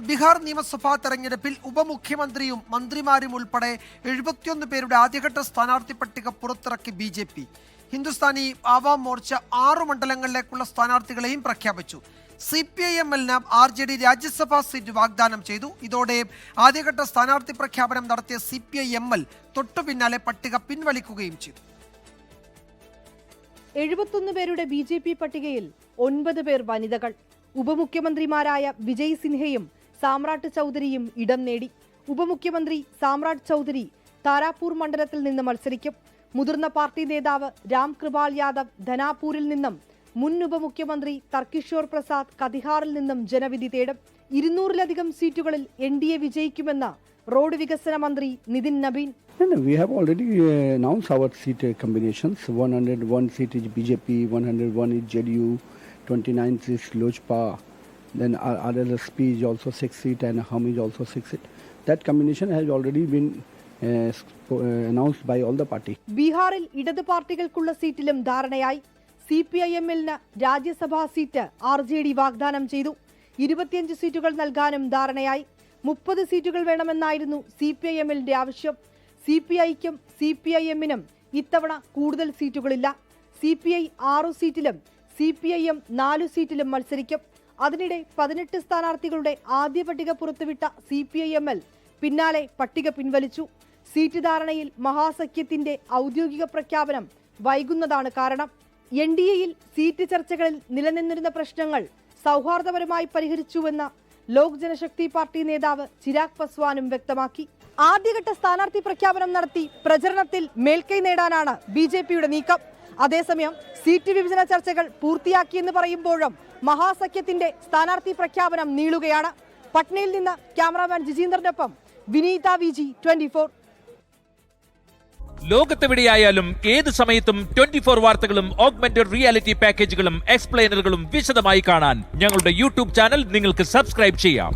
ബീഹാർ നിയമസഭാ തെരഞ്ഞെടുപ്പിൽ ഉപമുഖ്യമന്ത്രിയും മന്ത്രിമാരും ഉൾപ്പെടെ 71 പേരുടെ ആദ്യഘട്ട സ്ഥാനാർത്ഥി പട്ടിക പുറത്തിറക്കി BJP. ഹിന്ദുസ്ഥാനി ആവാം മോർച്ച 6 മണ്ഡലങ്ങളിലേക്കുള്ള സ്ഥാനാർത്ഥികളെയും പ്രഖ്യാപിച്ചു. CPIML-ന് RJD രാജ്യസഭാ സീറ്റ് വാഗ്ദാനം ചെയ്തു. ഇതോടെ ആദ്യഘട്ട സ്ഥാനാർത്ഥി പ്രഖ്യാപനം നടത്തിയ CPIML തൊട്ടു പിന്നാലെ പട്ടിക പിൻവലിക്കുകയും ചെയ്തു. 71 പേരുടെ BJP പട്ടികയിൽ 9 പേർ വനിതകൾ. ഉപമുഖ്യമന്ത്രിമാരായ വിജയ് സിൻഹയും സാമ്രാട്ട് ചൗധരിയും ഇടം നേടി. ഉപമുഖ്യമന്ത്രി സാമ്രാട്ട് ചൗധരി താരാപൂർ മണ്ഡലത്തിൽ നിന്ന് മത്സരിക്കും. മുതിർന്ന പാർട്ടി നേതാവ് രാം കൃപാൽ യാദവ് ധനാപൂരിൽ നിന്നും, മുൻ ഉപമുഖ്യമന്ത്രി തർക്കിഷോർ പ്രസാദ് കതിഹാറിൽ നിന്നും ജനവിധി തേടും. 200-ലധികം സീറ്റുകളിൽ NDA വിജയിക്കുമെന്ന് റോഡ് വികസന മന്ത്രി Nitin Nabin. We have already announced our seat combinations. 101 seat is BJP, 101 is JDU, 29 is Lojpa, then RLSP is also 6 seat and Hum is also 6 seat. That combination has already been announced by all the party. ബീഹാറിൽ ഇടത് പാർട്ടികൾക്കുള്ള സീറ്റിലും ധാരണയായി. CPIML-ന് രാജ്യസഭാ seat RJD വാഗ്ദാനം ചെയ്തു. 25 സീറ്റുകൾ നൽകാനും ധാരണയായി. 30 സീറ്റുകൾ വേണമെന്നായിരുന്നു CPIML-ന്റെ ആവശ്യം. CPI-ക്കും CPIM-നും ഇത്തവണ കൂടുതൽ സീറ്റുകളില്ല. CPI 6 സീറ്റിലും CPIM 4 സീറ്റിലും മത്സരിക്കും. അതിനിടെ 18 സ്ഥാനാർത്ഥികളുടെ ആദ്യ പട്ടിക പുറത്തുവിട്ട CPIML പിന്നാലെ പട്ടിക പിൻവലിച്ചു. സീറ്റ് ധാരണയിൽ മഹാസഖ്യത്തിന്റെ ഔദ്യോഗിക പ്രഖ്യാപനം വൈകുന്നതാണ് കാരണം. NDA-യിൽ സീറ്റ് ചർച്ചകളിൽ നിലനിന്നിരുന്ന പ്രശ്നങ്ങൾ സൗഹാർദ്ദപരമായി പരിഹരിച്ചുവെന്ന് ലോക് ജനശക്തി പാർട്ടി നേതാവ് ചിരാഗ് പസ്വാനും വ്യക്തമാക്കി. ആദ്യഘട്ട സ്ഥാനാർത്ഥി പ്രഖ്യാപനം നടത്തി പ്രചരണത്തിൽ മേൽക്കൈ നേടാനാണ് BJP-യുടെ നീക്കം. അതേസമയം സീറ്റ് വിഭജന ചർച്ചകൾ പൂർത്തിയാക്കിയെന്ന് പറയുമ്പോഴും മഹാസഖ്യത്തിന്റെ സ്ഥാനാർത്ഥി പ്രഖ്യാപനം നീളുകയാണ്. പട്നയിൽ നിന്ന് ക്യാമറാമാൻ ജിജീന്ദറിനൊപ്പം വിനീത VG 24. ലോകത്തെവിടെയായാലും ഏത് സമയത്തും 24 വാർത്തകളും ഓഗ്മെന്റഡ് റിയാലിറ്റി പാക്കേജുകളും എക്സ്പ്ലെയിനറുകളും വിശദമായി കാണാൻ ഞങ്ങളുടെ YouTube ചാനൽ നിങ്ങൾക്ക് സബ്സ്ക്രൈബ് ചെയ്യാം.